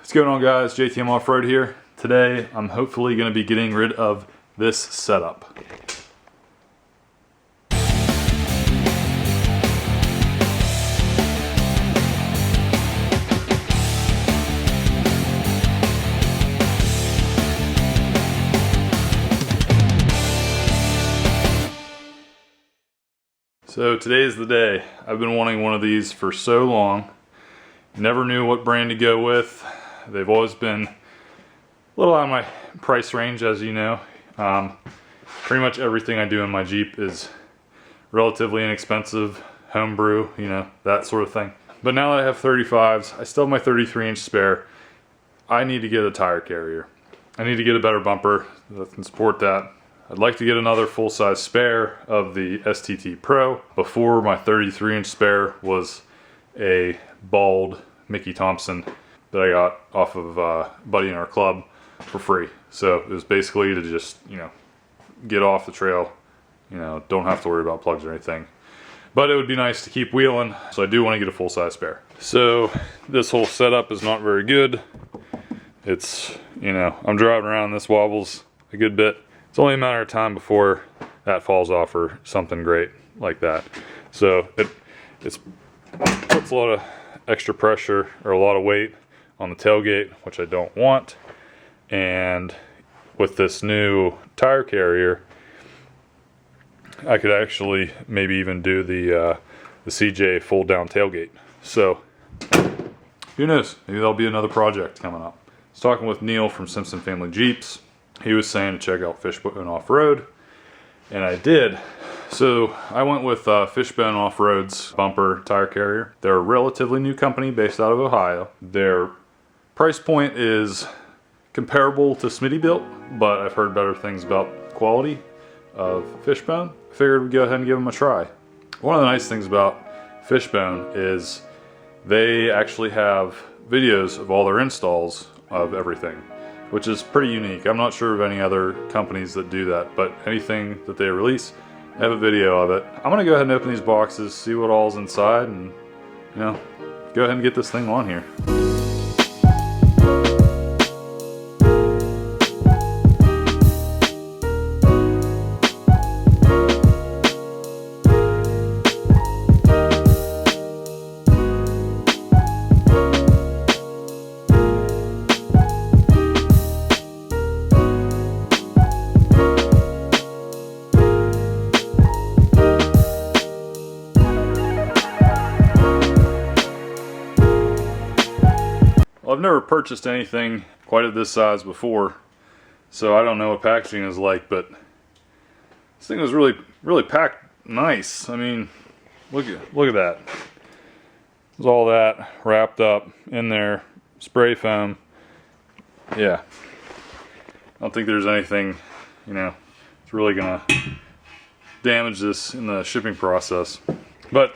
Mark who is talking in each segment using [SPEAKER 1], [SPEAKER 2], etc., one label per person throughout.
[SPEAKER 1] What's going on, guys? JTM Offroad here. Today I'm hopefully going to be getting rid of this setup. So today's the day. I've been wanting one of these for so long. Never knew what brand to go with. They've always been a little out of my price range, as you know. Pretty much everything I do in my Jeep is relatively inexpensive, homebrew, you know, that sort of thing. But now that I have 35s, I still have my 33-inch spare. I need to get a tire carrier. I need to get a better bumper that can support that. I'd like to get another full-size spare of the STT Pro. Before, my 33-inch spare was a bald Mickey Thompson that I got off of a buddy in our club for free. So it was basically to just, you know, get off the trail, you know, don't have to worry about plugs or anything. But it would be nice to keep wheeling, so I do want to get a full-size spare. So this whole setup is not very good. It's, you know, I'm driving around, this wobbles a good bit. It's only a matter of time before that falls off or something great like that. So it puts a lot of extra pressure or a lot of weight on the tailgate, which I don't want. And with this new tire carrier, I could actually maybe even do the CJ fold down tailgate. So who knows, maybe that'll be another project coming up. I was talking with Neil from Simpson Family Jeeps. He was saying to check out Fishbone Offroad, and I did. So I went with Fishbone Offroad's bumper tire carrier. They're a relatively new company based out of Ohio. Their price point is comparable to Smittybilt, but I've heard better things about quality of Fishbone. I figured we'd go ahead and give them a try. One of the nice things about Fishbone is they actually have videos of all their installs of everything, which is pretty unique. I'm not sure of any other companies that do that, but anything that they release, I have a video of it. I'm gonna go ahead and open these boxes, see what all's inside, and, you know, go ahead and get this thing on here. I've never purchased anything quite of this size before, so I don't know what packaging is like, but this thing was really packed nice. I mean, look at that. There's all that wrapped up in there, spray foam. Yeah, I don't think there's anything, you know, it's really gonna damage this in the shipping process. But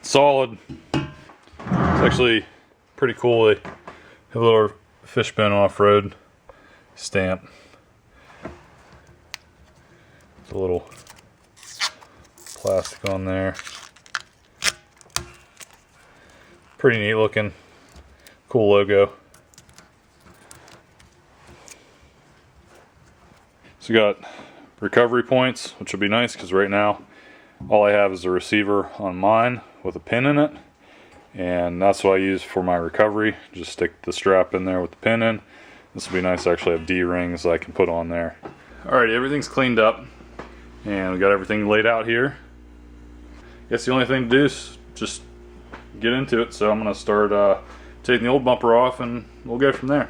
[SPEAKER 1] solid. It's actually pretty cool. They have a little Fishbone Offroad stamp. There's a little plastic on there. Pretty neat looking. Cool logo. So you got recovery points, which will be nice because right now all I have is a receiver on mine with a pin in it. And that's what I use for my recovery. Just stick the strap in there with the pin in. This will be nice to actually have D-rings I can put on there. Alright, everything's cleaned up and we got everything laid out here. I guess the only thing to do is just get into it. So I'm going to start taking the old bumper off and we'll go from there.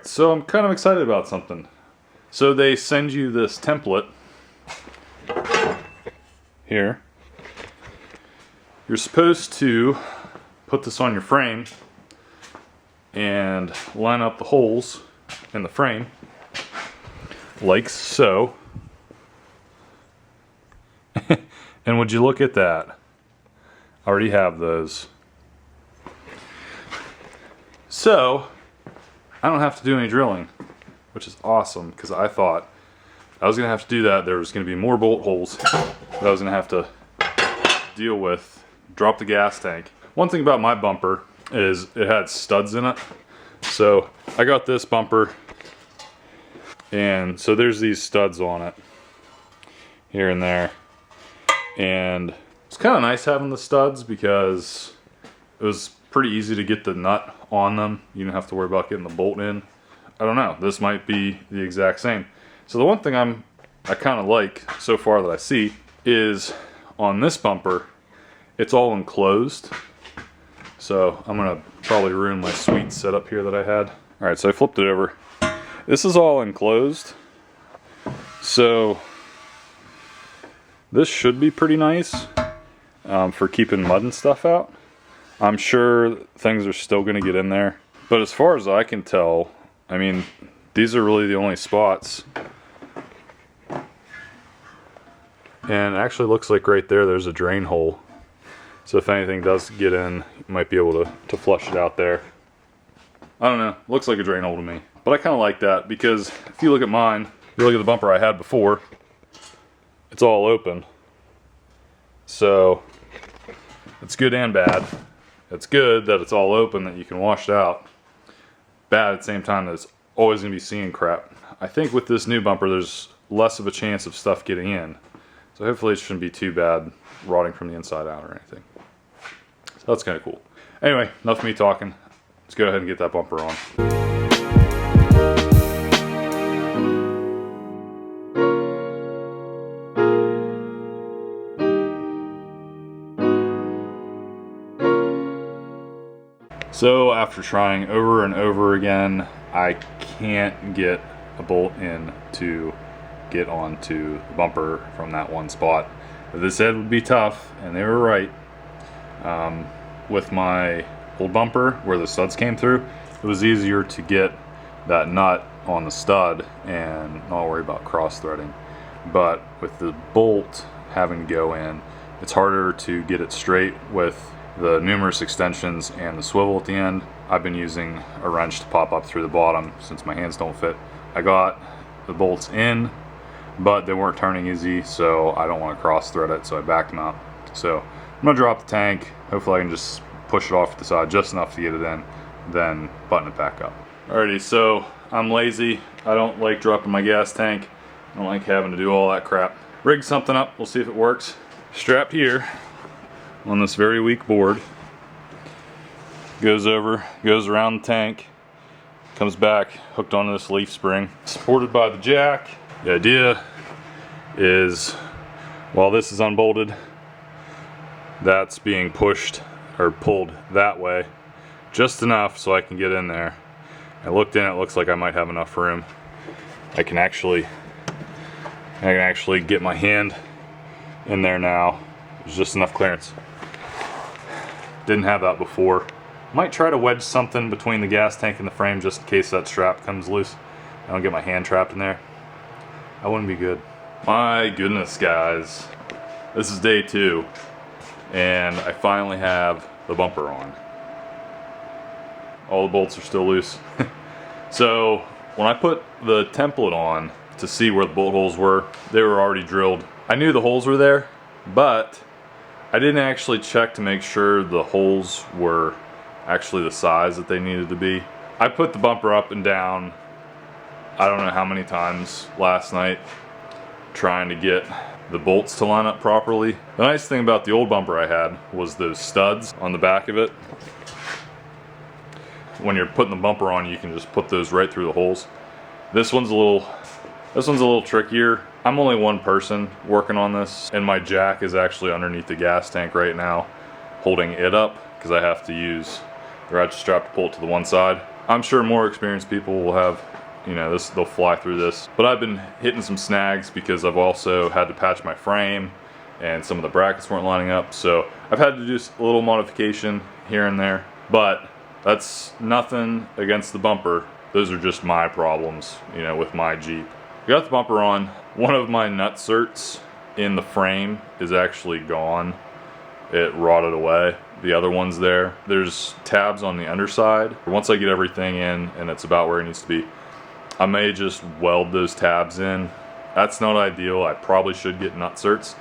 [SPEAKER 1] Alright, so I'm kind of excited about something. So they send you this template here. You're supposed to put this on your frame and line up the holes in the frame like so. And would you look at that? I already have those. So I don't have to do any drilling, which is awesome, because I thought I was gonna have to do that. There was gonna be more bolt holes that I was gonna have to deal with. Drop the gas tank. One thing about my bumper is it had studs in it. So I got this bumper, and so there's these studs on it here and there. And it's kind of nice having the studs because it was pretty easy to get the nut on them. You don't have to worry about getting the bolt in. I don't know, this might be the exact same. So the one thing I kind of like so far that I see is on this bumper, it's all enclosed. So I'm gonna probably ruin my sweet setup here that I had. All right, so I flipped it over. This is all enclosed. So this should be pretty nice for keeping mud and stuff out. I'm sure things are still gonna get in there. But as far as I can tell, I mean, these are really the only spots. And it actually looks like right there's a drain hole. So if anything does get in, you might be able to flush it out there. I don't know, looks like a drain hole to me. But I kind of like that because if you look at mine, if you look at the bumper I had before, it's all open. So it's good and bad. It's good that it's all open, that you can wash it out. Bad at the same time that it's always going to be seeing crap. I think with this new bumper there's less of a chance of stuff getting in. So hopefully it shouldn't be too bad rotting from the inside out or anything. So that's kind of cool. Anyway, enough of me talking. Let's go ahead and get that bumper on. So after trying over and over again, I can't get a bolt in to get onto the bumper from that one spot. They said it would be tough, and they were right. With my old bumper, where the studs came through, it was easier to get that nut on the stud and not worry about cross threading. But with the bolt having to go in, it's harder to get it straight with the numerous extensions and the swivel at the end. I've been using a wrench to pop up through the bottom since my hands don't fit. I got the bolts in, but they weren't turning easy, so I don't want to cross thread it, so I backed them out. So I'm gonna drop the tank. Hopefully I can just push it off to the side just enough to get it in, then button it back up. Alrighty, so I'm lazy. I don't like dropping my gas tank. I don't like having to do all that crap. Rigged something up, we'll see if it works. Strapped here on this very weak board. Goes around the tank, comes back, hooked onto this leaf spring, supported by the jack. The idea is, while this is unbolted, that's being pushed or pulled that way, just enough so I can get in there. I looked in, it looks like I might have enough room. I can actually get my hand in there now. There's just enough clearance. Didn't have that before. Might try to wedge something between the gas tank and the frame just in case that strap comes loose. I don't get my hand trapped in there. That wouldn't be good. My goodness, guys. This is day 2, and I finally have the bumper on. All the bolts are still loose. So when I put the template on to see where the bolt holes were, they were already drilled. I knew the holes were there, but I didn't actually check to make sure the holes were actually the size that they needed to be. I put the bumper up and down, I don't know how many times last night, trying to get the bolts to line up properly. The nice thing about the old bumper I had was those studs on the back of it. When you're putting the bumper on, you can just put those right through the holes. This one's a little trickier. I'm only one person working on this, and my jack is actually underneath the gas tank right now, holding it up, because I have to use the ratchet strap to pull it to the one side. I'm sure more experienced people will have, you know, this, they'll fly through this. But I've been hitting some snags because I've also had to patch my frame and some of the brackets weren't lining up. So I've had to do a little modification here and there, but that's nothing against the bumper. Those are just my problems, you know, with my Jeep. Got the bumper on. One of my nut certs in the frame is actually gone. It rotted away. The other one's there. There's tabs on the underside. Once I get everything in and it's about where it needs to be, I may just weld those tabs in. That's not ideal. I probably should get nut certs,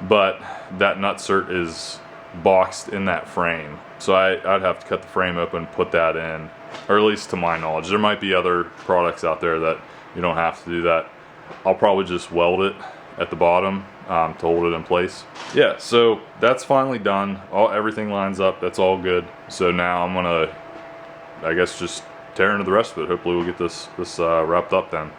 [SPEAKER 1] but that nut cert is boxed in that frame. So I'd have to cut the frame open, put that in, or at least to my knowledge. There might be other products out there that you don't have to do that. I'll probably just weld it at the bottom to hold it in place. Yeah, so that's finally done. Everything lines up, that's all good. So now I'm gonna, I guess, just tear into the rest of it. Hopefully we'll get this wrapped up then.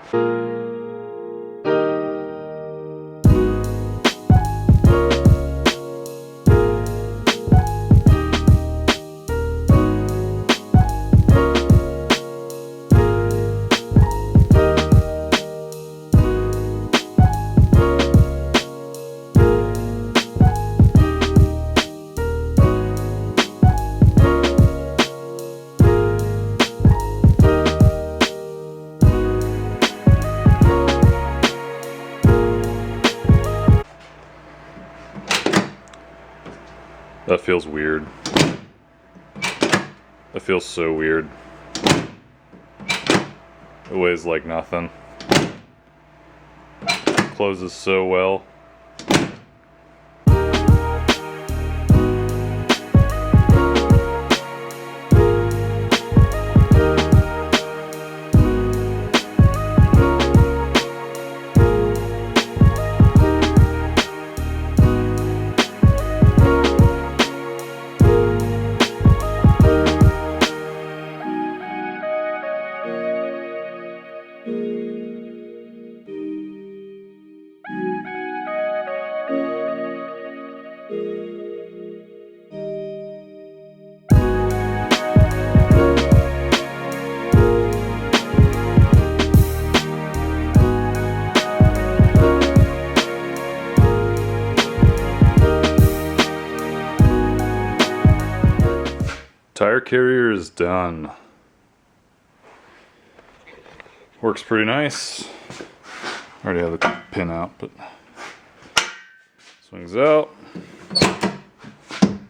[SPEAKER 1] That feels weird. That feels so weird. It weighs like nothing. Closes so well. Tire carrier is done. Works pretty nice. Already have the pin out, but swings out.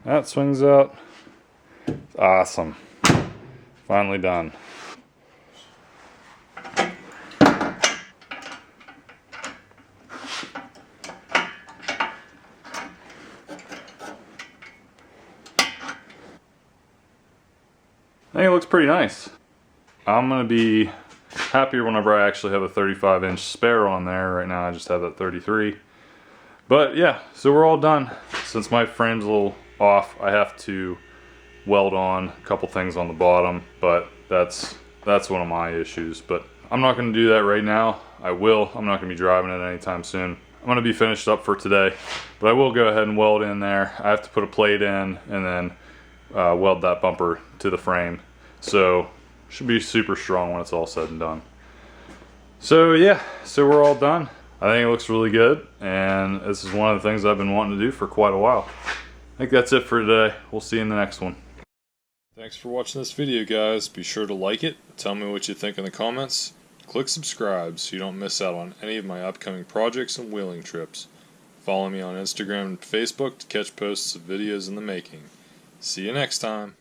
[SPEAKER 1] That swings out. It's awesome. Finally done. I think it looks pretty nice. I'm gonna be happier whenever I actually have a 35-inch spare on there. Right now I just have that 33. But yeah, so we're all done. Since my frame's a little off, I have to weld on a couple things on the bottom, but that's one of my issues. But I'm not gonna do that right now. I will. I'm not gonna be driving it anytime soon. I'm gonna be finished up for today, but I will go ahead and weld in there. I have to put a plate in and then weld that bumper to the frame, so should be super strong when it's all said and done. So yeah, so we're all done. I think it looks really good, and this is one of the things I've been wanting to do for quite a while. I think that's it for today. We'll see you in the next one. Thanks for watching this video, guys. Be sure to like it, tell me what you think in the comments, click subscribe so you don't miss out on any of my upcoming projects and wheeling trips. Follow me on Instagram and Facebook to catch posts of videos in the making. See you next time.